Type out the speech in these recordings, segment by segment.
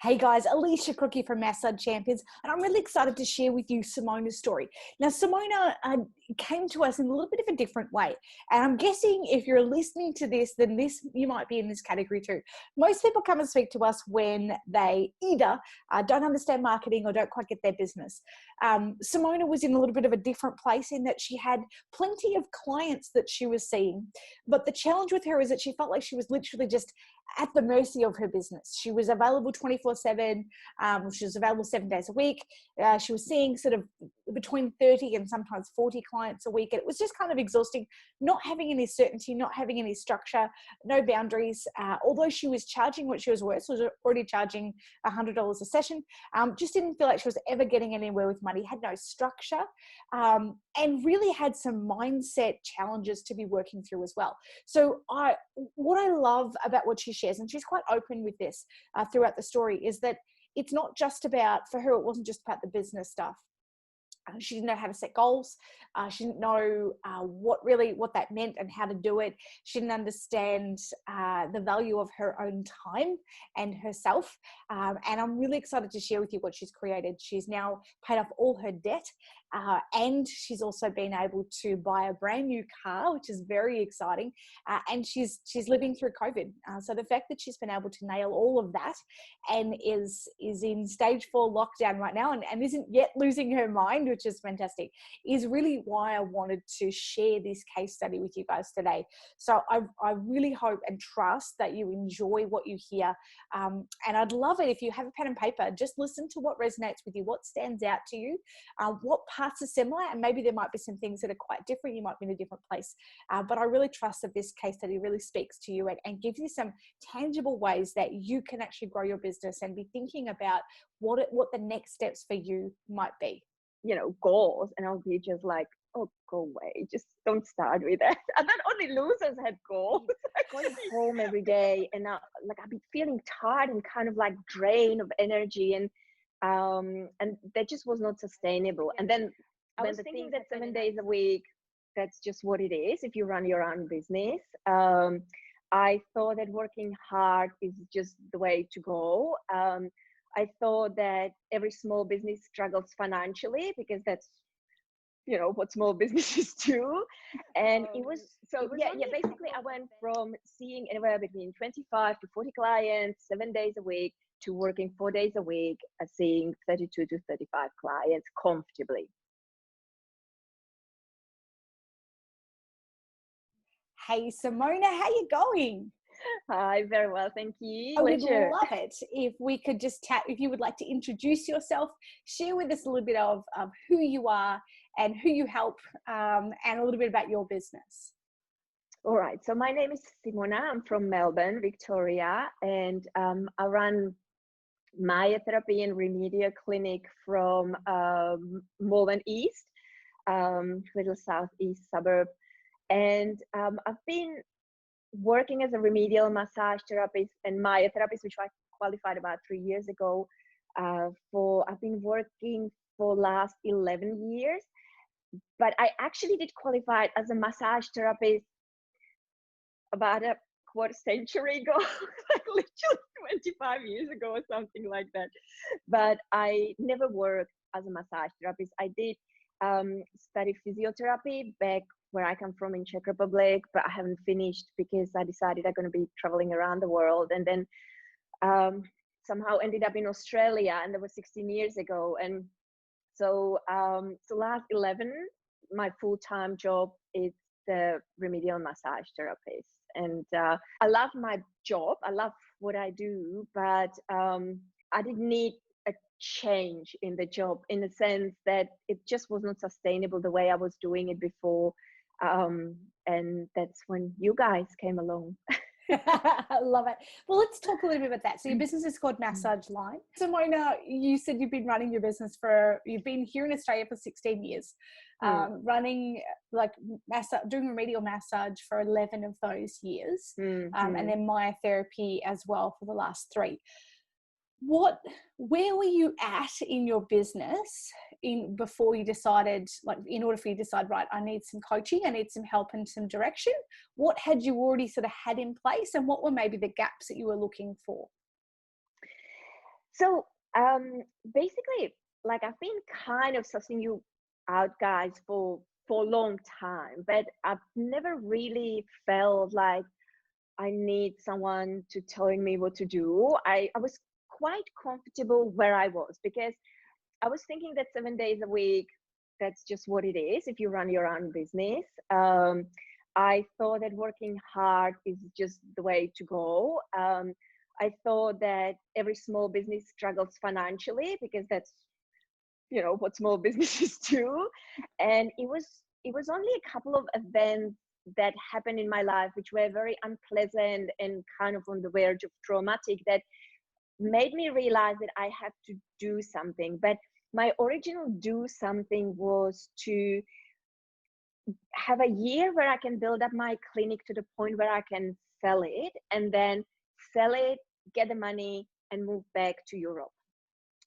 Hey guys, Alicia Crookie from Massage Champions, and I'm really excited to share with you Simona's story. Now, Simona came to us in a little bit of a different way, and I'm guessing if you're listening to this, then you might be in this category too. Most people come and speak to us when they either don't understand marketing or don't quite get their business. Simona was in a little bit of a different place in that she had plenty of clients that she was seeing, but the challenge with her is that she felt like she was literally just at the mercy of her business. She was available 24/7. She was available 7 days a week. She was seeing sort of between 30 and sometimes 40 clients a week. And it was just kind of exhausting, not having any certainty, not having any structure, no boundaries. Although she was charging what she was worth, so she was already charging $100 a session, just didn't feel like she was ever getting anywhere with money, had no structure, and really had some mindset challenges to be working through as well. So what I love about what she shares, and she's quite open with this throughout the story, is that it's not just about, for her, it wasn't just about the business stuff. She didn't know how to set goals. She didn't know what that meant and how to do it. She didn't understand the value of her own time and herself. And I'm really excited to share with you what she's created. She's now paid off all her debt. And she's also been able to buy a brand new car, which is very exciting. And she's living through COVID. So the fact that she's been able to nail all of that and is in stage 4 lockdown right now and isn't yet losing her mind, which is fantastic, is really why I wanted to share this case study with you guys today. So I really hope and trust that you enjoy what you hear. And I'd love it if you have a pen and paper, just listen to what resonates with you, what stands out to you, what parts are similar, and maybe there might be some things that are quite different. You might be in a different place. But I really trust that this case study really speaks to you and gives you some tangible ways that you can actually grow your business and be thinking about what the next steps for you might be. Goals, and I'll be just like, oh, go away, just don't start with that. And then only losers had goals. Going home every day, and I'd be feeling tired and kind of like drained of energy, and that just was not sustainable. And then I was thinking that 7 days a week, that's just what it is if you run your own business. I thought that working hard is just the way to go. I thought that every small business struggles financially because that's, what small businesses do. And it was basically I went from seeing anywhere between 25 to 40 clients 7 days a week to working 4 days a week, seeing 32 to 35 clients comfortably. Hey, Simona, how you going? Hi, very well, thank you. I would love it if we could just if you would like to introduce yourself, share with us a little bit of who you are and who you help, and a little bit about your business. All right, so my name is Simona. I'm from Melbourne, Victoria, and I run myotherapy and remedial clinic from Melbourne East, little southeast suburb. And I've been working as a remedial massage therapist and myotherapist, which I qualified about 3 years ago. I've been working for last 11 years, but I actually did qualify as a massage therapist about a quarter century ago, like literally 25 years ago or something like that. But I never worked as a massage therapist. I did study physiotherapy back where I come from in Czech Republic, but I haven't finished because I decided I'm going to be traveling around the world, and then somehow ended up in Australia, and that was 16 years ago. And so last 11, my full-time job is the remedial massage therapist. And I love my job. I love what I do, but I didn't need a change in the job in the sense that it just was not sustainable the way I was doing it before. And that's when you guys came along. I love it. Well, let's talk a little bit about that. So your business is called Massage Line. Simona, you said you've been running your business you've been here in Australia for 16 years, running doing remedial massage for 11 of those years, and then myotherapy as well for the last 3. Where were you at in your business before you decided, in order for you to decide, right, I need some coaching, I need some help and some direction? What had you already sort of had in place, and what were maybe the gaps that you were looking for? So basically, like I've been kind of sussing you out, guys, for a long time, but I've never really felt like I need someone to telling me what to do. I was quite comfortable where I was because I was thinking that 7 days a week, that's just what it is if you run your own business. I thought that working hard is just the way to go. I thought that every small business struggles financially because that's, you know, what small businesses do. And it was only a couple of events that happened in my life which were very unpleasant and kind of on the verge of traumatic that made me realize that I have to do something. But my original do something was to have a year where I can build up my clinic to the point where I can sell it and then sell it, get the money, and move back to Europe.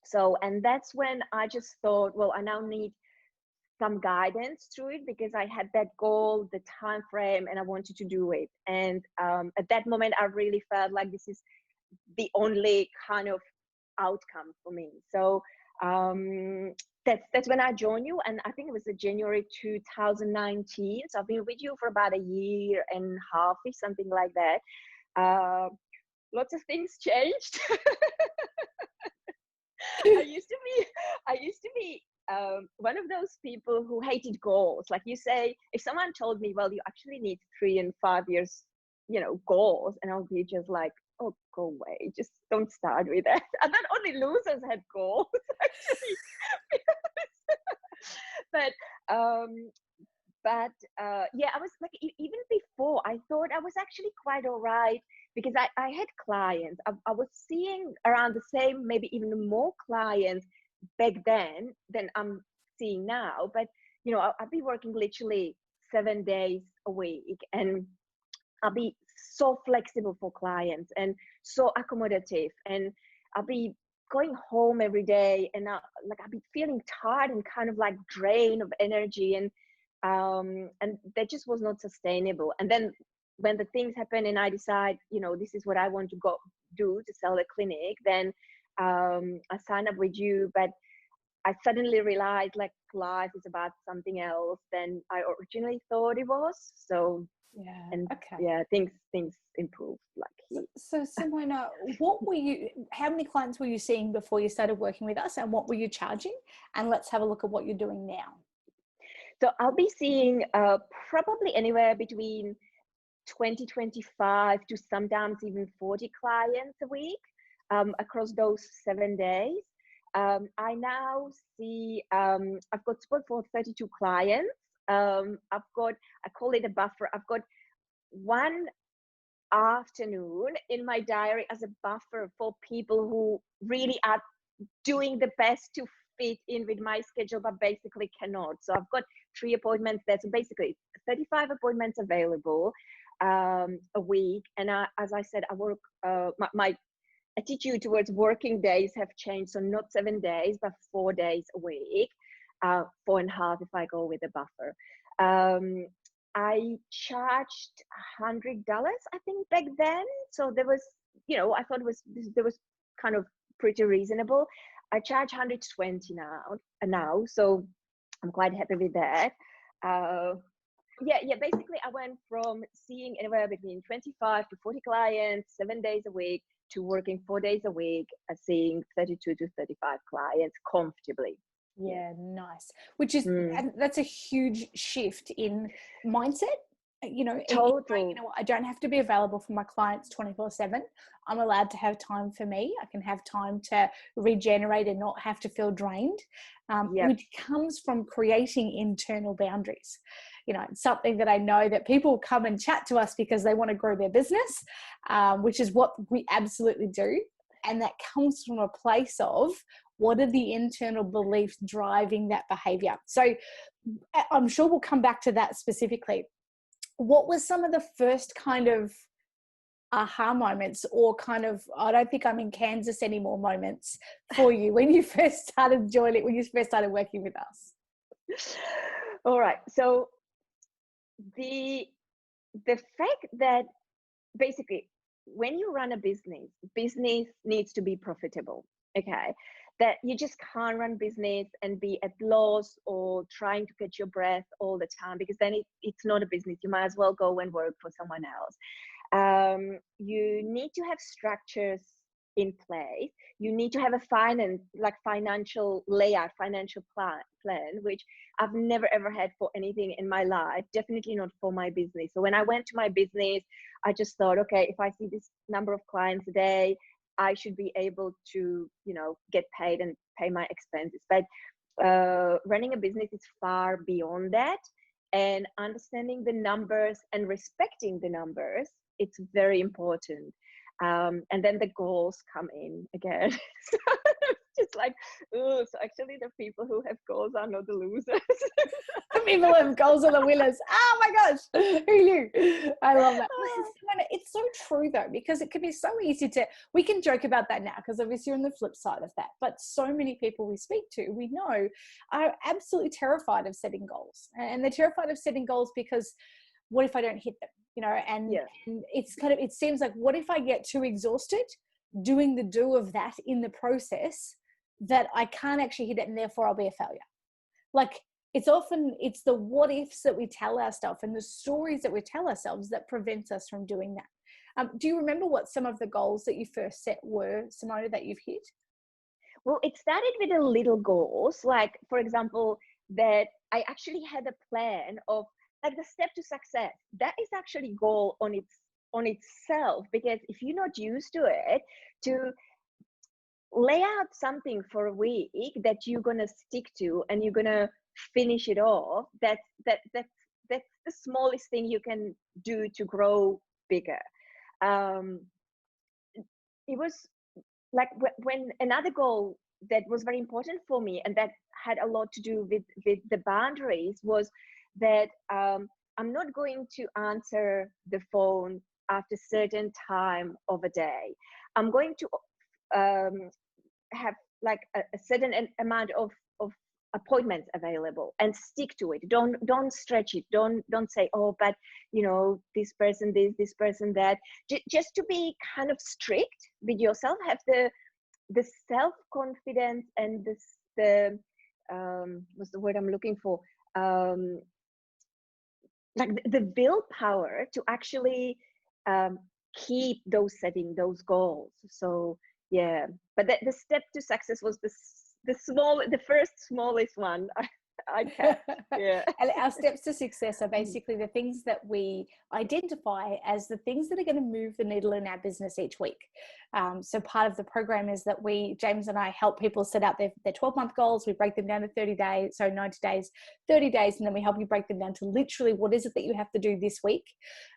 So, and that's when I just thought, well, I now need some guidance through it because I had that goal, the time frame, and I wanted to do it. And at that moment, I really felt like this is the only kind of outcome for me. So that's when I joined you, and I think it was January 2019. So I've been with you for about a year and a half, something like that. Lots of things changed. I used to be one of those people who hated goals. Like you say, if someone told me, well, you actually need 3 and 5 years, you know, goals, and I'll be just like, oh, go away, just don't start with that. I thought only losers had goals, actually. but um yeah, I was like, even before, I thought I was actually quite all right because I had clients. I was seeing around the same, maybe even more clients back then than I'm seeing now. But, you know, I'll be working literally 7 days a week, and I'll be so flexible for clients and so accommodative. And I'll be going home every day, and I'll be feeling tired and kind of like drained of energy. And that just was not sustainable. And then when the things happen and I decide, you know, this is what I want to go do to sell the clinic, then I sign up with you. But I suddenly realized like life is about something else than I originally thought it was. So Yeah. and Okay. yeah, things improved like So Simona, how many clients were you seeing before you started working with us, and what were you charging? And let's have a look at what you're doing now. So I'll be seeing probably anywhere between 20-25 to sometimes even 40 clients a week across those 7 days. I now see I've got support for 32 clients. I call it a buffer. I've got one afternoon in my diary as a buffer for people who really are doing the best to fit in with my schedule but basically cannot. So I've got 3 appointments there, so basically 35 appointments available a week. And as I said, I work my attitude towards working days have changed, so not 7 days but 4 days a week, 4.5 if I go with a buffer. I charged $100, I think, back then. So there was, you know, I thought there was kind of pretty reasonable. I charge 120 now, so I'm quite happy with that. Yeah. Basically, I went from seeing anywhere between 25 to 40 clients 7 days a week to working 4 days a week, seeing 32 to 35 clients comfortably. Yeah, nice. Which is that's a huge shift in mindset. You know, Total. you know, I don't have to be available for my clients 24/7. I'm allowed to have time for me. I can have time to regenerate and not have to feel drained, which comes from creating internal boundaries. You know, it's something that I know that people come and chat to us because they want to grow their business, which is what we absolutely do. And that comes from a place of what are the internal beliefs driving that behavior. So I'm sure we'll come back to that specifically. What was some of the first kind of aha moments, or kind of, I don't think I'm in Kansas anymore moments for you when you first started when you first started working with us? All right. So the fact that basically when you run a business needs to be profitable. Okay, that you just can't run business and be at loss or trying to catch your breath all the time, because then it's not a business. You might as well go and work for someone else. You need to have structures in place. You need to have a financial layout, financial plan, which I've never ever had for anything in my life, definitely not for my business. So when I went to my business, I just thought, okay, if I see this number of clients a day, I should be able to, get paid and pay my expenses. But running a business is far beyond that, and understanding the numbers and respecting the numbers, it's very important. And then the goals come in again. So it's just like, oh, so actually the people who have goals are not the losers. The people who have goals are the winners. Oh my gosh, who knew? I love that. It's so true though, because it can be so easy we can joke about that now because obviously you're on the flip side of that. But so many people we speak to, we know, are absolutely terrified of setting goals. And they're terrified of setting goals because what if I don't hit them? And it's it seems like, what if I get too exhausted doing the do of that in the process that I can't actually hit it, and therefore I'll be a failure. Like, it's the what ifs that we tell ourselves and the stories that we tell ourselves that prevents us from doing that. Do you remember what some of the goals that you first set were, Simona, that you've hit? Well, it started with the little goals, like, for example, that I actually had a plan of, like, the step to success. That is actually goal on itself, because if you're not used to it, to lay out something for a week that you're gonna stick to and you're gonna finish it off, that's the smallest thing you can do to grow bigger. It was like when another goal that was very important for me, and that had a lot to do with the boundaries, was that I'm not going to answer the phone after a certain time of a day. I'm going to have like a certain amount of appointments available and stick to it. Don't stretch it. Don't say, oh, but this person this person that. Just to be kind of strict with yourself, have the self-confidence and the what's the word I'm looking for, like the willpower to actually keep setting those goals. So yeah, but the step to success was the first smallest one I kept. Yeah. And our steps to success are basically the things that we identify as the things that are going to move the needle in our business each week. So part of the program is that James and I help people set out their 12-month goals. We break them down to 90 days, 30 days, and then we help you break them down to literally what is it that you have to do this week.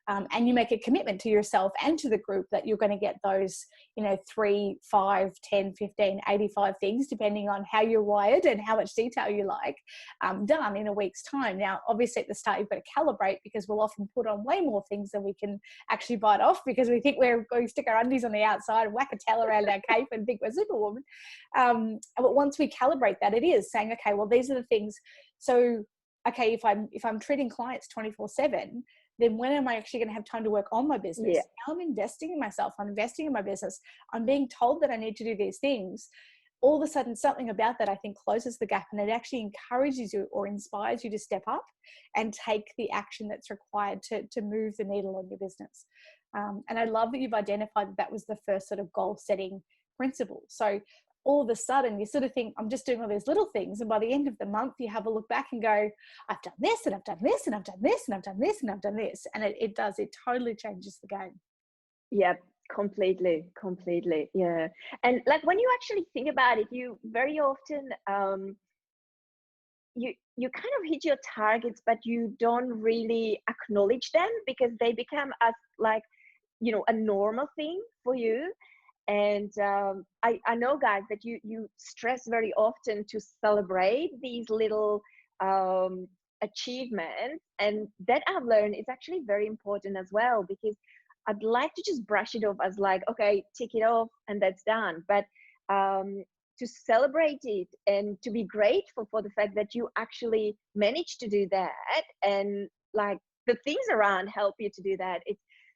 And you make a commitment to yourself and to the group that you're going to get those, 3, 5, 10, 15, 85 things, depending on how you're wired and how much detail you like, done in a week's time. Now, obviously at the start, you've got to calibrate, because we'll often put on way more things than we can actually bite off, because we think we're going to stick our undies on the outside and whack a towel around our cape and think we're Superwoman. But once we calibrate that, it is saying, okay, well, these are the things. So, okay, if I'm treating clients 24/7, then when am I actually going to have time to work on my business? Yeah. Now I'm investing in myself. I'm investing in my business. I'm being told that I need to do these things. All of a sudden, something about that, I think, closes the gap, and it actually encourages you or inspires you to step up and take the action that's required to move the needle on your business. And I love that you've identified that was the first sort of goal setting principle. So all of a sudden you sort of think, I'm just doing all these little things. And by the end of the month, you have a look back and go, I've done this and I've done this and I've done this and I've done this and I've done this. And it totally changes the game. Yeah, completely. Yeah. And like, when you actually think about it, you very often, you kind of hit your targets, but you don't really acknowledge them, because they become as like, a normal thing for you. And I know, guys, that you stress very often to celebrate these little achievements, and that I've learned is actually very important as well, because I'd like to just brush it off as like, okay, tick it off and that's done. But to celebrate it and to be grateful for the fact that you actually managed to do that, and like the things around help you to do that,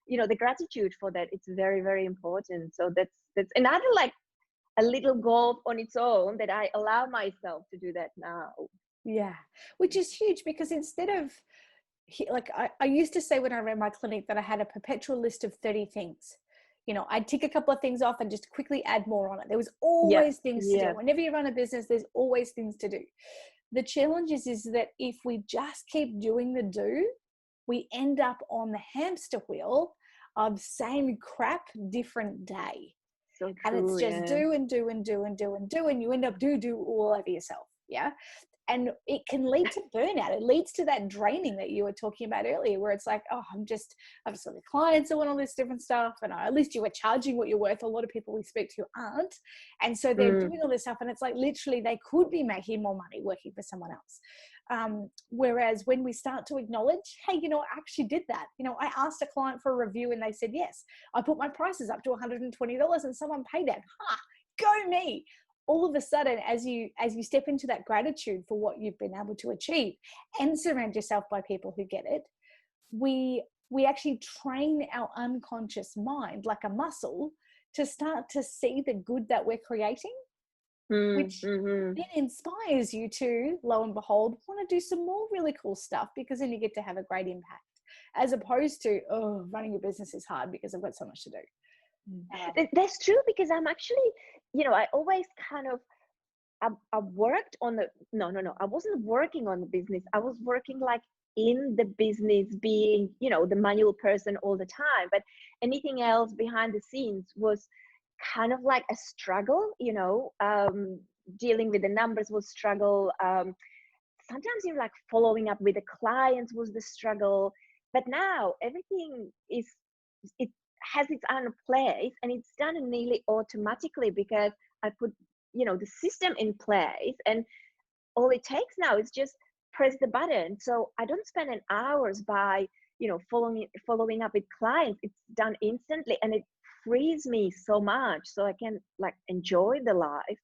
the gratitude for that, it's very, very important. So that's another, like, a little goal on its own, that I allow myself to do that now. Yeah, which is huge, because instead of, like, I used to say when I ran my clinic that I had a perpetual list of 30 things. I'd tick a couple of things off and just quickly add more on it. There was always things to do. Whenever you run a business, there's always things to do. The challenge is that if we just keep doing the do, we end up on the hamster wheel of same crap, different day. So true, and it's just do and do and do and do and do, and you end up do all over yourself. Yeah. And it can lead to burnout. It leads to that draining that you were talking about earlier, where it's like, oh, I've just got the clients that want all this different stuff. And at least you were charging what you're worth. A lot of people we speak to aren't. And so they're doing all this stuff. And it's like, literally, they could be making more money working for someone else. Whereas when we start to acknowledge, hey, I actually did that. I asked a client for a review and they said, yes, I put my prices up to $120 and someone paid that. Go me. All of a sudden, as you step into that gratitude for what you've been able to achieve and surround yourself by people who get it, we actually train our unconscious mind like a muscle to start to see the good that we're creating, which then inspires you to, lo and behold, want to do some more really cool stuff, because then you get to have a great impact, as opposed to, oh, running your business is hard because I've got so much to do. That's true, because I'm actually, I always kind of, I worked on the, no, I wasn't working on the business. I was working like in the business, being, the manual person all the time. But anything else behind the scenes was kind of like a struggle, dealing with the numbers was struggle. Sometimes you're like following up with the clients was the struggle. But now everything it has its own place, and it's done nearly automatically, because I put the system in place, and all it takes now is just press the button. So I don't spend an hours by following up with clients. It's done instantly, and it frees me so much, so I can like enjoy the life,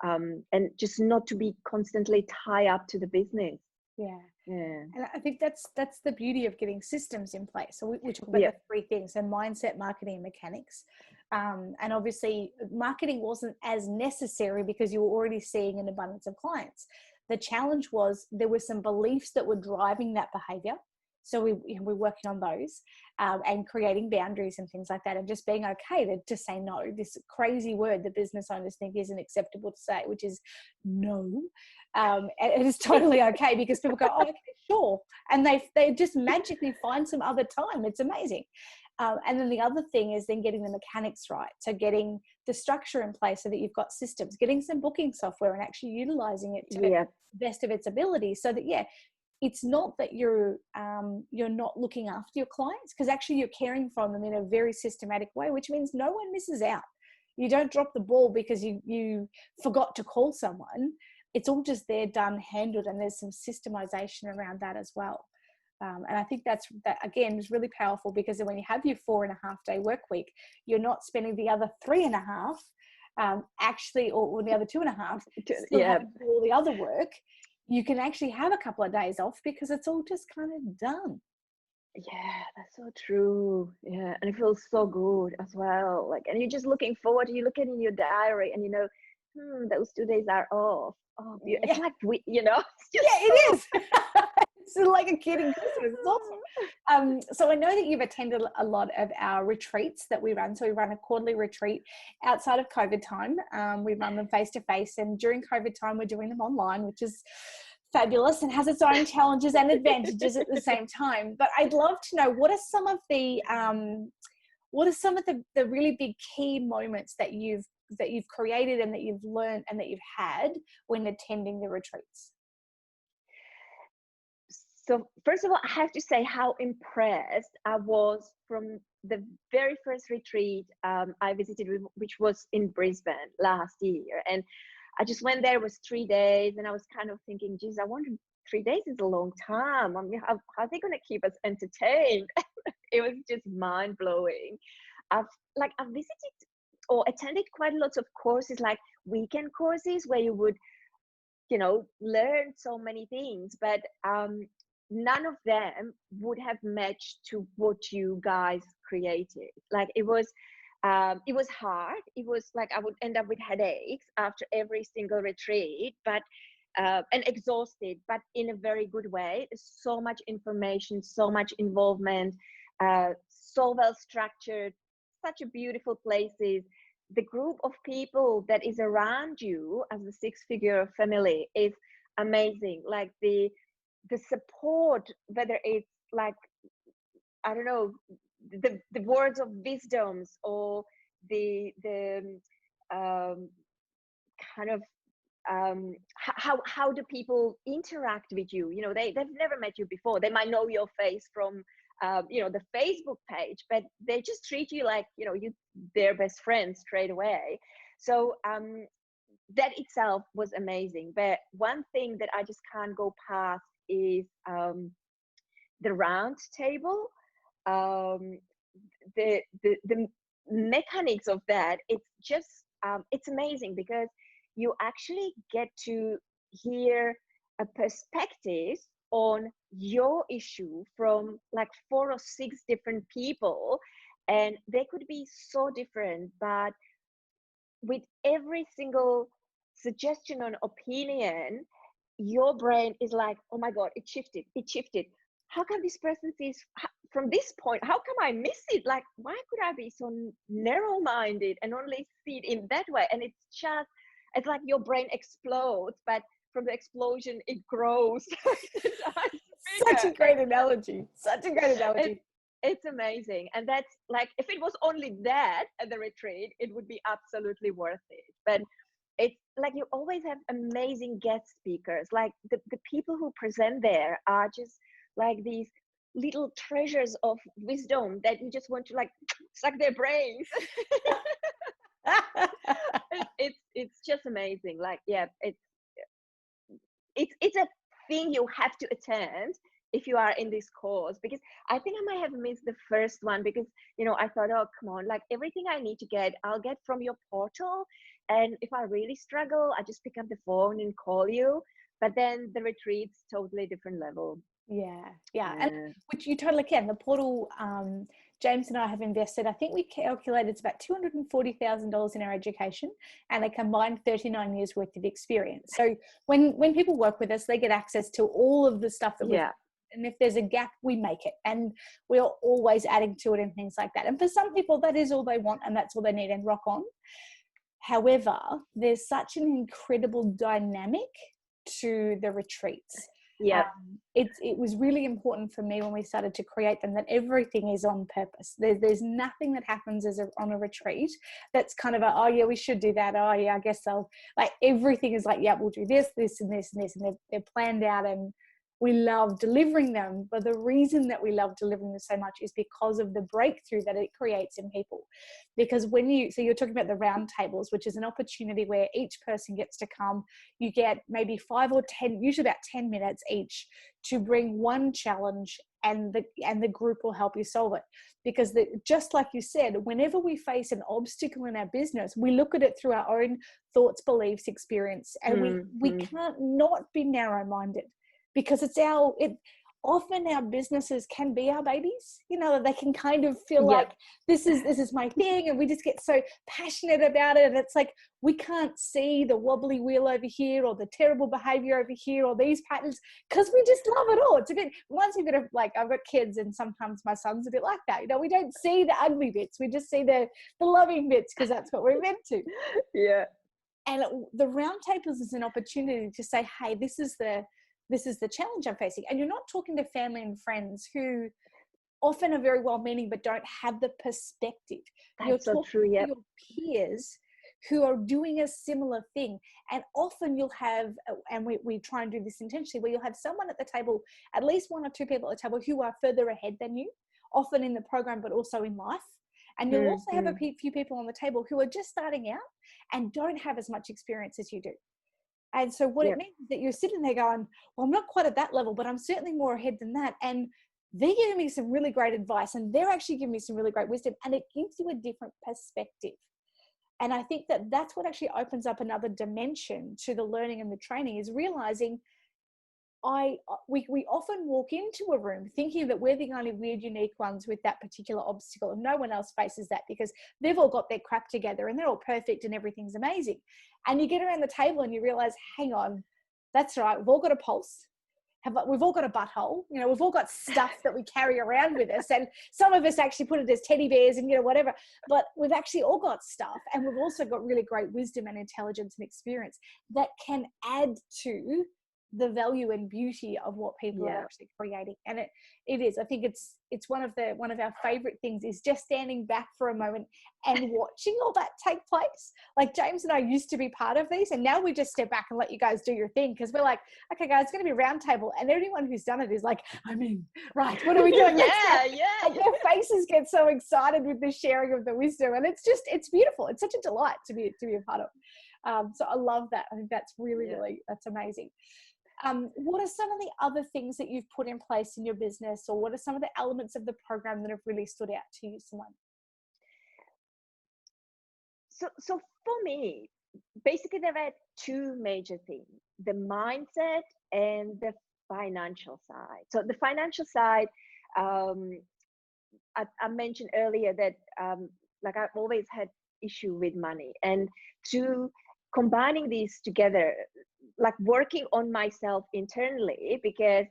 and just not to be constantly tied up to the business. Yeah. And I think that's the beauty of getting systems in place. So we talk about the three things: so mindset, marketing, and mechanics. And obviously marketing wasn't as necessary because you were already seeing an abundance of clients. The challenge was there were some beliefs that were driving that behavior. So we're working on those, and creating boundaries and things like that, and just being okay to say no. This crazy word that business owners think isn't acceptable to say, which is no. And it is totally okay, because people go, oh, okay, sure. And they just magically find some other time. It's amazing. And then the other thing is then getting the mechanics right. So getting the structure in place so that you've got systems, getting some booking software and actually utilizing it to the best of its ability, so that, it's not that you're not looking after your clients, because actually you're caring for them in a very systematic way, which means no one misses out. You don't drop the ball because you forgot to call someone. It's all just there, done, handled, and there's some systemization around that as well. And I think that again is really powerful, because when you have your 4.5 day work week, you're not spending the other 3.5 actually, or the other 2.5 still having to do all the other work. You can actually have a couple of days off because it's all just kind of done. Yeah, that's so true. Yeah, and it feels so good as well. Like, and you're just looking forward. You look at it in your diary, and those 2 days are off. Oh, it's like it is. It's like a kid in Christmas. It's awesome. So I know that you've attended a lot of our retreats that we run. So we run a quarterly retreat outside of COVID time. We run them face to face, and during COVID time, we're doing them online, which is fabulous and has its own challenges and advantages at the same time. But I'd love to know, what are some of the really big key moments that you've created and that you've learned and that you've had when attending the retreats? So first of all, I have to say how impressed I was from the very first retreat I visited, which was in Brisbane last year. And I just went there. It was 3 days, and I was kind of thinking, geez, I wonder, 3 days is a long time. I mean, how are they going to keep us entertained? It was just mind blowing. I've visited or attended quite lots of courses, like weekend courses, where you would, learn so many things, but none of them would have matched to what you guys created. Like it was hard. It was like I would end up with headaches after every single retreat, but and exhausted, but in a very good way. There's so much information, so much involvement, so well structured, such a beautiful places. The group of people that is around you as the six-figure family is amazing. Like the support, whether it's like, I don't know, the words of wisdoms, or the kind of how do people interact with you? You know, they've never met you before. They might know your face from you know, the Facebook page, but they just treat you like, you know, you their best friend straight away. So that itself was amazing. But one thing that I just can't go past is the round table. um, the mechanics of that, it's just it's amazing, because you actually get to hear a perspective on your issue from like 4 or 6 different people, and they could be so different, but with every single suggestion or opinion, your brain is like, oh my god, it shifted. How come this person sees from this point? How come I miss it? Like, why could I be so narrow-minded and only see it in that way? And it's just, it's like your brain explodes, but from the explosion it grows. Such a great analogy. Such a great analogy. It's amazing. And that's like, if it was only that at the retreat, it would be absolutely worth it. But it's like you always have amazing guest speakers. Like the people who present there are just like these little treasures of wisdom that you just want to like suck their brains. It's just amazing. Like, yeah, it's a thing you have to attend if you are in this course, because I think I might have missed the first one, because, you know, I thought, oh, come on, like everything I need to get, I'll get from your portal. And if I really struggle, I just pick up the phone and call you. But then the retreat's totally different level. Yeah. And which you totally can. The portal, James and I have invested, I think we calculated it's about $240,000 in our education, and a combined 39 years worth of experience. So when people work with us, they get access to all of the stuff that we've, and if there's a gap, we make it, and we're always adding to it and things like that. And for some people, that is all they want and that's all they need, and rock on. However, there's such an incredible dynamic to the retreats. It was really important for me when we started to create them that everything is on purpose. There's nothing that happens on a retreat that's kind of oh yeah, we should do that, oh yeah, I guess so. Like everything is like, yeah, we'll do this and this and this, and they're planned out, and we love delivering them. But the reason that we love delivering them so much is because of the breakthrough that it creates in people. Because so you're talking about the round tables, which is an opportunity where each person gets to come. You get maybe 5 or 10, usually about 10 minutes each, to bring one challenge, and the group will help you solve it. Because just like you said, whenever we face an obstacle in our business, we look at it through our own thoughts, beliefs, experience, and we can't not be narrow-minded. Because often our businesses can be our babies, you know, they can kind of feel like this is my thing, and we just get so passionate about it. And it's like, we can't see the wobbly wheel over here, or the terrible behavior over here, or these patterns, because we just love it all. It's a bit, once you've got like, I've got kids, and sometimes my son's a bit like that, you know, we don't see the ugly bits, we just see the loving bits, because that's what we're meant to. And the round tables is an opportunity to say, hey, this is the challenge I'm facing. And you're not talking to family and friends who often are very well-meaning but don't have the perspective. You're talking to your peers who are doing a similar thing. And often you'll have, and we try and do this intentionally, where you'll have someone at the table, at least 1 or 2 people at the table who are further ahead than you, often in the program but also in life. And you'll also have a few people on the table who are just starting out and don't have as much experience as you do. And so what it means is that you're sitting there going, well, I'm not quite at that level, but I'm certainly more ahead than that. And they're giving me some really great advice, and they're actually giving me some really great wisdom, and it gives you a different perspective. And I think that that's what actually opens up another dimension to the learning and the training, is realizing we often walk into a room thinking that we're the only weird, unique ones with that particular obstacle, and no one else faces that because they've all got their crap together and they're all perfect and everything's amazing. And you get around the table and you realize, hang on, that's right, we've all got a pulse. We've all got a butthole, we've all got stuff that we carry around with us, and some of us actually put it as teddy bears and whatever, but we've actually all got stuff, and we've also got really great wisdom and intelligence and experience that can add to the value and beauty of what people are actually creating. And it is, I think it's one of our favorite things is just standing back for a moment and watching all that take place. Like James and I used to be part of these, and now we just step back and let you guys do your thing, because we're like, okay guys, it's going to be a round table, and anyone who's done it is like, I'm in. Right, what are we doing next? And their faces get so excited with the sharing of the wisdom, and it's beautiful. It's such a delight to be a part of. So I love that. I think that's really that's amazing. What are some of the other things that you've put in place in your business, or what are some of the elements of the program that have really stood out to you, Simona? So for me, basically there are two major things: the mindset and the financial side. So the financial side, I mentioned earlier that like I've always had issue with money, and to combining these together, like working on myself internally, because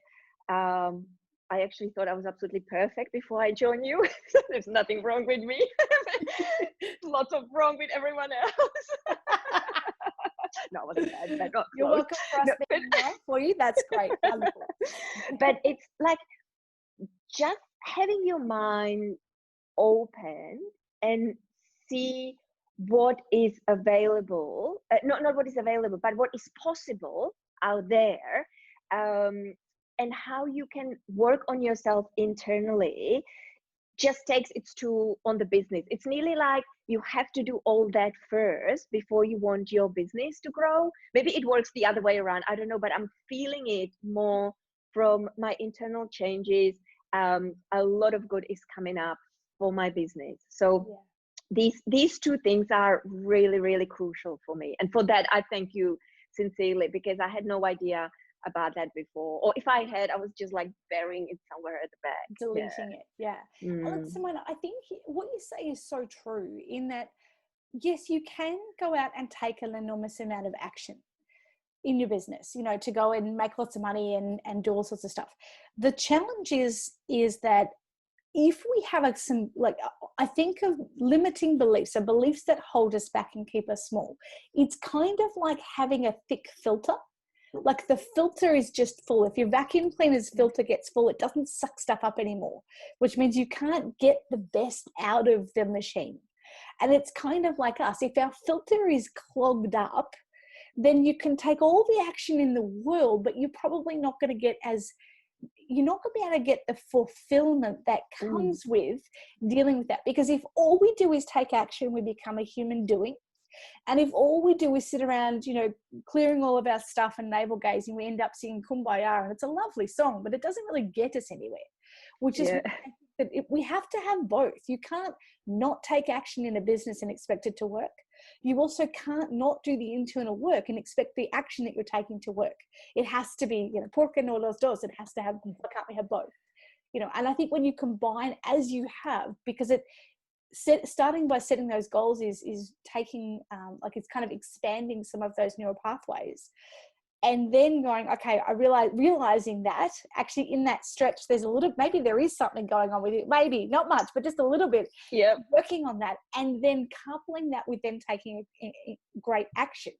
I actually thought I was absolutely perfect before I joined you. There's nothing wrong with me. Lots of wrong with everyone else. No, it wasn't bad. You're welcome for us being there for you. That's great. Wonderful. But it's like just having your mind open and see what is available, not what is available, but what is possible out there, and how you can work on yourself internally just takes its toll on the business. It's nearly like you have to do all that first before you want your business to grow. Maybe it works the other way around, I don't know, but I'm feeling it more from my internal changes. A lot of good is coming up for my business. So these two things are really, really crucial for me. And for that, I thank you sincerely, because I had no idea about that before. Or if I had, I was just like burying it somewhere at the back. Deleting it. Yeah. And Simona, I think what you say is so true, in that, yes, you can go out and take an enormous amount of action in your business, to go and make lots of money and do all sorts of stuff. The challenge is that if we have I think of limiting beliefs, so beliefs that hold us back and keep us small, it's kind of like having a thick filter. Like the filter is just full. If your vacuum cleaner's filter gets full, it doesn't suck stuff up anymore, which means you can't get the best out of the machine. And it's kind of like us. If our filter is clogged up, then you can take all the action in the world, but you're probably not going to you're not going to be able to get the fulfillment that comes with dealing with that. Because if all we do is take action, we become a human doing. And if all we do is sit around, clearing all of our stuff and navel gazing, we end up singing Kumbaya, and it's a lovely song, but it doesn't really get us anywhere, which is that we have to have both. You can't not take action in a business and expect it to work. You also can't not do the internal work and expect the action that you're taking to work. It has to be, porque no los dos. It has to have, why can't we have both? And I think when you combine as you have, because starting by setting those goals is taking, it's kind of expanding some of those neural pathways. And then going, okay, realizing that actually in that stretch, maybe there is something going on with it. Maybe not much, but just a little bit. Yeah. Working on that, and then coupling that with then taking great action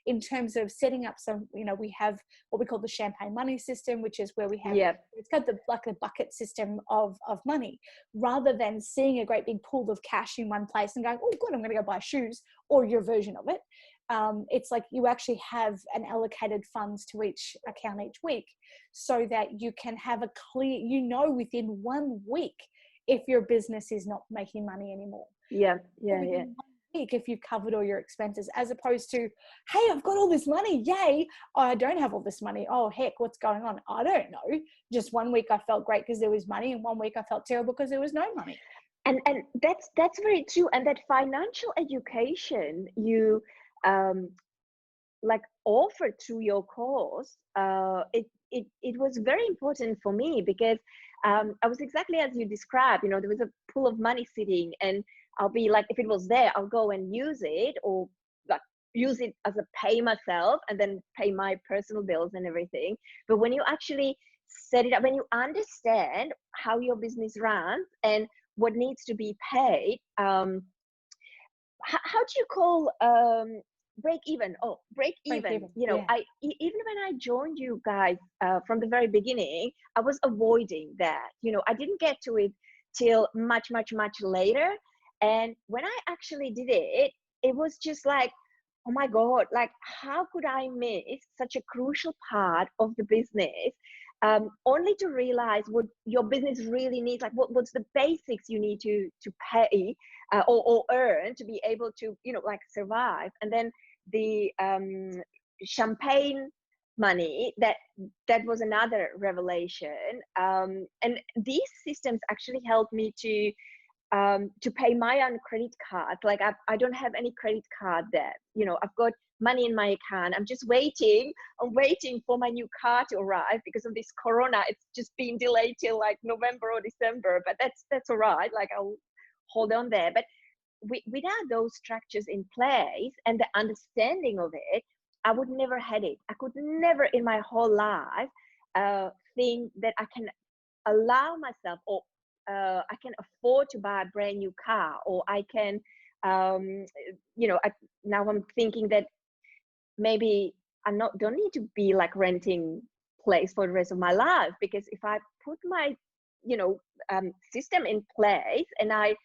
in terms of setting up some, we have what we call the champagne money system, which is where we have, it's got the bucket system of money, rather than seeing a great big pool of cash in one place and going, oh, good, I'm going to go buy shoes, or your version of it. It's like you actually have an allocated funds to each account each week, so that you can have a clear, within 1 week if your business is not making money anymore. Within 1 week if you've covered all your expenses, as opposed to, hey, I've got all this money, yay. Oh, I don't have all this money. Oh, heck, what's going on? I don't know. Just 1 week I felt great because there was money, and 1 week I felt terrible because there was no money. And that's very true. And that financial education, like offered through your course, it was very important for me, because I was exactly as you described. You know, there was a pool of money sitting, and I'll be like, if it was there, I'll go and use it, or like use it as a pay myself and then pay my personal bills and everything. But when you actually set it up, when you understand how your business runs and what needs to be paid, how do you call break even? Oh, break even. You know, yeah. Even when I joined you guys from the very beginning, I was avoiding that. You know, I didn't get to it till much later. And when I actually did it, it was just like, oh my God, like, how could I miss such a crucial part of the business? Only to realize what your business really needs, like what's the basics you need to pay or earn to be able to, you know, like survive. And then the champagne money, that was another revelation. And these systems actually helped me to pay my own credit card. Like I don't have any credit card debt. You know, I've got money in my account. I'm just waiting. I'm waiting for my new car to arrive because of this corona. It's just been delayed till like November or December, but that's all right. Like I'll hold on there. But without those structures in place and the understanding of it, I would never had it. I could never in my whole life think that I can allow myself, or I can afford to buy a brand new car, or I can, you know, now I'm thinking that maybe don't need to be like renting place for the rest of my life, because if I put my, you know, system in place and I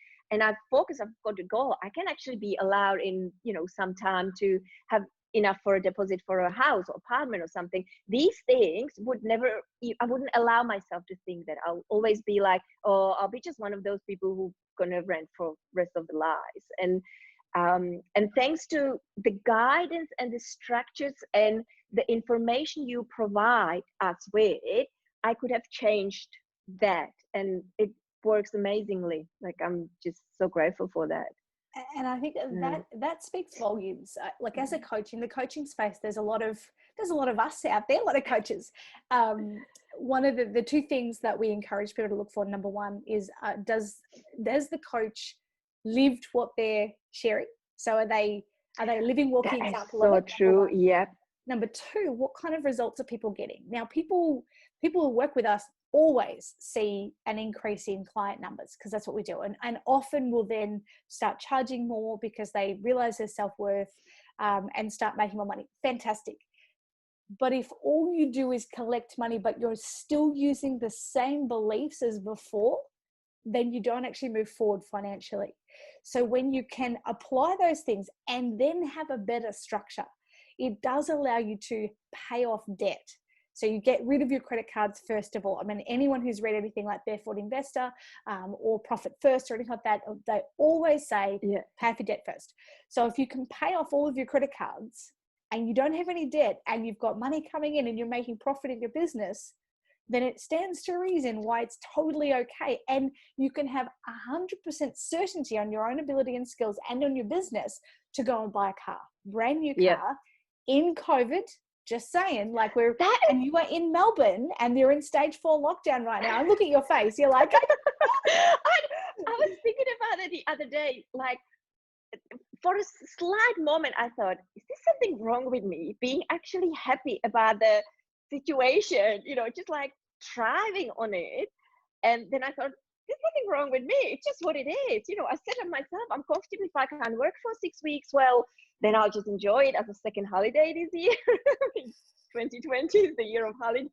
focus, I've got a goal, I can actually be allowed in, you know, some time to have enough for a deposit for a house or apartment or something. These things would never, I wouldn't allow myself to think that. I'll always be like, oh, I'll be just one of those people who gonna rent for rest of the lives. And thanks to the guidance and the structures and the information you provide us with, I could have changed that, and it works amazingly. Like I'm just so grateful for that. And I think that speaks volumes. Like as a coach in the coaching space, there's a lot of us out there, a lot of coaches. One of the two things that we encourage people to look for, number one, is does the coach lived what they're sharing? So are they living, walking example so of it? True. Yep. Number two, what kind of results are people getting? Now, people who work with us always see an increase in client numbers, because that's what we do. And often will then start charging more because they realize their self-worth and start making more money. Fantastic. But if all you do is collect money, but you're still using the same beliefs as before, then you don't actually move forward financially. So when you can apply those things and then have a better structure, it does allow you to pay off debt. So you get rid of your credit cards first of all. I mean, anyone who's read anything like Barefoot Investor or Profit First or anything like that, they always say pay off your debt first. So if you can pay off all of your credit cards and you don't have any debt and you've got money coming in and you're making profit in your business, then it stands to reason why it's totally okay. And you can have 100% certainty on your own ability and skills and on your business to go and buy a car, brand new car in COVID. Just saying, like and you are in Melbourne and you're in stage 4 lockdown right now. I look at your face. You're like, I was thinking about it the other day. Like for a slight moment, I thought, is there something wrong with me being actually happy about the situation? You know, just like thriving on it. And then I thought, there's nothing wrong with me. It's just what it is. You know, I said to myself, I'm comfortable. If I can't work for 6 weeks, well, then I'll just enjoy it as a second holiday this year. 2020 is the year of holidays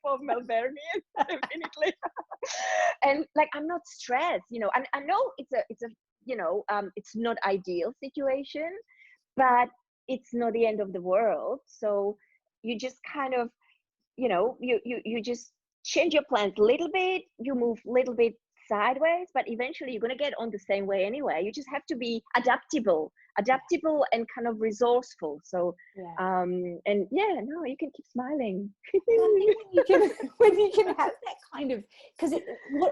for Melbourneians, definitely. And like, I'm not stressed, you know, and I know it's a, you know, it's not ideal situation, but it's not the end of the world. So you just kind of, you know, you just change your plans a little bit, you move a little bit sideways, but eventually you're going to get on the same way anyway. You just have to be adaptable and kind of resourceful. So and no, you can keep smiling. when you can have that kind of, because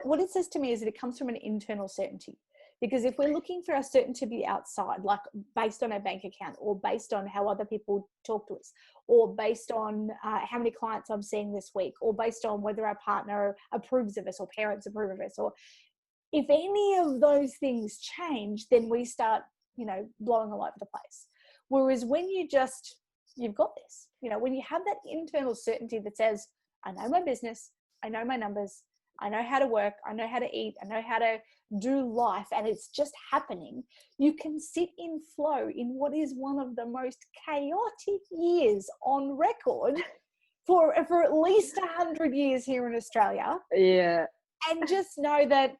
what it says to me is that it comes from an internal certainty. Because if we're looking for our certainty to be outside, like based on our bank account or based on how other people talk to us, or based on how many clients I'm seeing this week, or based on whether our partner approves of us or parents approve of us, or if any of those things change, then we start, blowing all over the place. Whereas when you've got this, when you have that internal certainty that says, I know my business, I know my numbers, I know how to work, I know how to eat, I know how to do life, and it's just happening, you can sit in flow in what is one of the most chaotic years on record for at least 100 years here in Australia. Yeah. And just know that,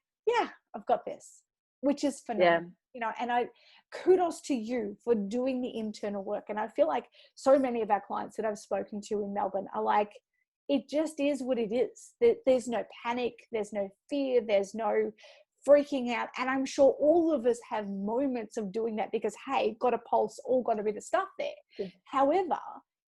I've got this, which is phenomenal. And kudos to you for doing the internal work. And I feel like so many of our clients that I've spoken to in Melbourne are like, it just is what it is. There's no panic, there's no fear, there's no freaking out. And I'm sure all of us have moments of doing that because, hey, got a pulse, all got a bit of stuff there. Yeah. However,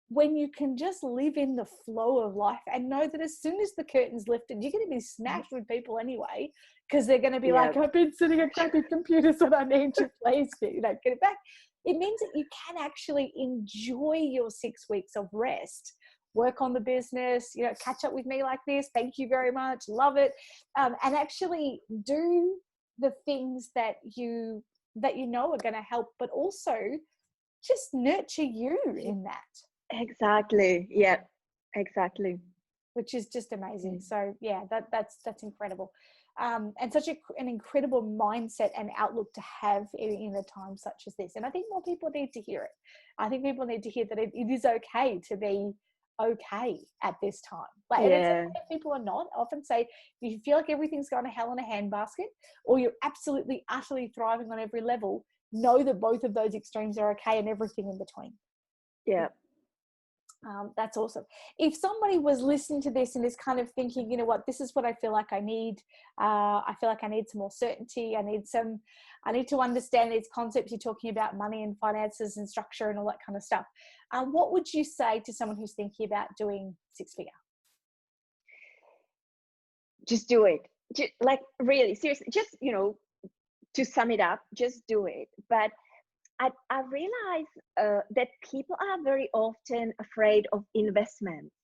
when you can just live in the flow of life and know that as soon as the curtain's lifted, you're going to be smashed with people anyway, because they're going to be like, I've been sitting at crappy computers and I need you, please, get it back. It means that you can actually enjoy your 6 weeks of rest, work on the business, catch up with me like this. Thank you very much. Love it. And actually do the things that you know are going to help, but also just nurture you in that. Exactly. Yeah, exactly. Which is just amazing. So yeah, that's incredible. And such an incredible mindset and outlook to have in a time such as this. And I think more people need to hear it. I think people need to hear that it is okay to be okay at this time. And it's okay if people are not. I often say, if you feel like everything's going to hell in a handbasket, or you're absolutely, utterly thriving on every level, know that both of those extremes are okay and everything in between. Yeah. That's awesome. If somebody was listening to this and is kind of thinking, you know what, this is what I feel like I need. I feel like I need some more certainty. I need to understand these concepts you're talking about, money and finances and structure and all that kind of stuff. What would you say to someone who's thinking about doing 6-figure? Just do it. Like really, seriously, just, to sum it up, just do it. But I realize that people are very often afraid of investments,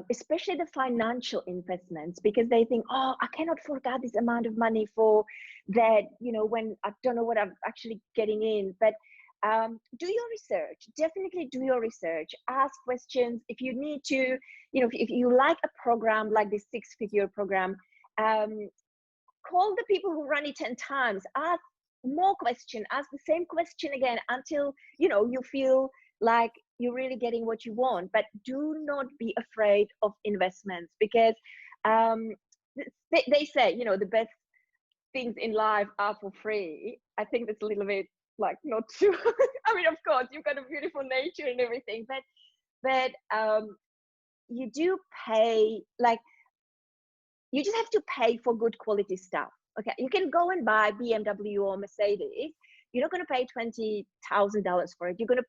especially the financial investments, because they think, oh, I cannot fork out this amount of money for that, when I don't know what I'm actually getting in. But do your research. Definitely do your research. Ask questions. If you need to, if you like a program like this 6-figure program, call the people who run it 10 times. Ask more question, ask the same question again until you feel like you're really getting what you want. But do not be afraid of investments, because they say the best things in life are for free. I think that's a little bit like not true. I mean, of course you've got a beautiful nature and everything, but you do pay, like you just have to pay for good quality stuff. Okay, you can go and buy BMW or Mercedes. You're not going to pay $20,000 for it. You're going to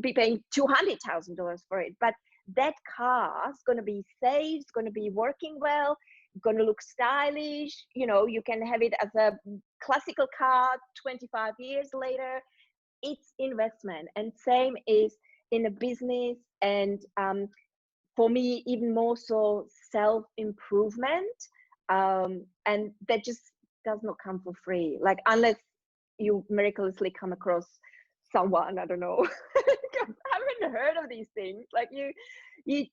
be paying $200,000 for it. But that car is going to be safe, it's going to be working well, going to look stylish. You can have it as a classical car 25 years later. It's investment. And same is in a business. And for me, even more so, self-improvement. And that just does not come for free, like unless you miraculously come across someone, I don't know. I haven't heard of these things. Like you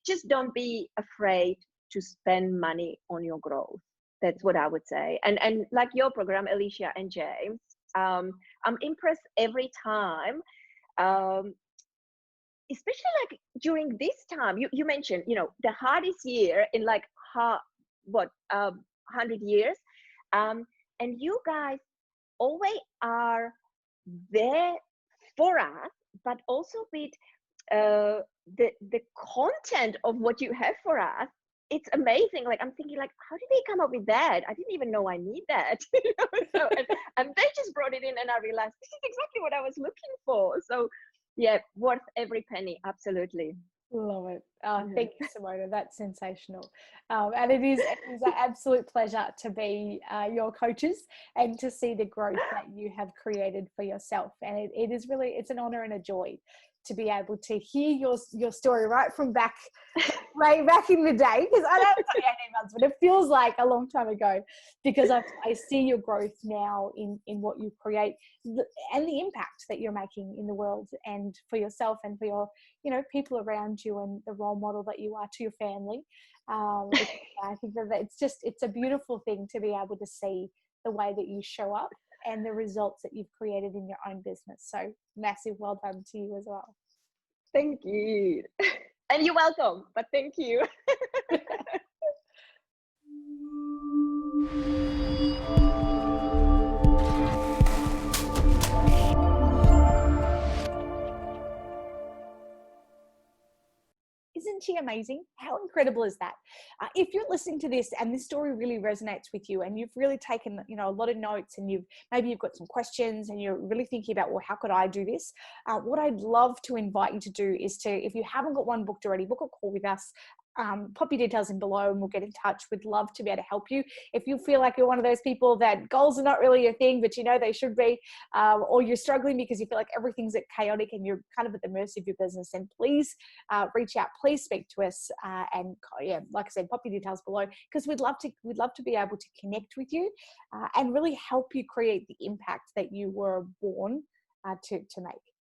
just don't be afraid to spend money on your growth. That's what I would say. And like your program, Alicia and James, I'm impressed every time, especially like during this time. You mentioned the hardest year in like 100 years, and you guys always are there for us, but also with the content of what you have for us. It's amazing. Like I'm thinking, like, how did they come up with that? I didn't even know I need that. So, and they just brought it in, and I realized this is exactly what I was looking for. So yeah, worth every penny. Absolutely. Love it. Yeah. Thank you, Simona. That's sensational. And it is an absolute pleasure to be your coaches and to see the growth that you have created for yourself. And it is really, it's an honor and a joy to be able to hear your story right from back way back in the day, because I know it's only 18 months, but it feels like a long time ago, because I see your growth now in what you create and the impact that you're making in the world and for yourself and for your, people around you, and the role model that you are to your family. I think that it's a beautiful thing to be able to see the way that you show up and the results that you've created in your own business. So massive well done to you as well. Thank you. And you're welcome, but thank you. Isn't she amazing? How incredible is that? If you're listening to this and this story really resonates with you, and you've really taken, a lot of notes, and maybe you've got some questions, and you're really thinking about, well, how could I do this? What I'd love to invite you to do is to, if you haven't got one booked already, book a call with us. Pop your details in below and we'll get in touch. We'd love to be able to help you. If you feel like you're one of those people that goals are not really your thing, but they should be, or you're struggling because you feel like everything's chaotic and you're kind of at the mercy of your business, then please reach out, please speak to us, and like I said, pop your details below, because we'd love to be able to connect with you and really help you create the impact that you were born to make.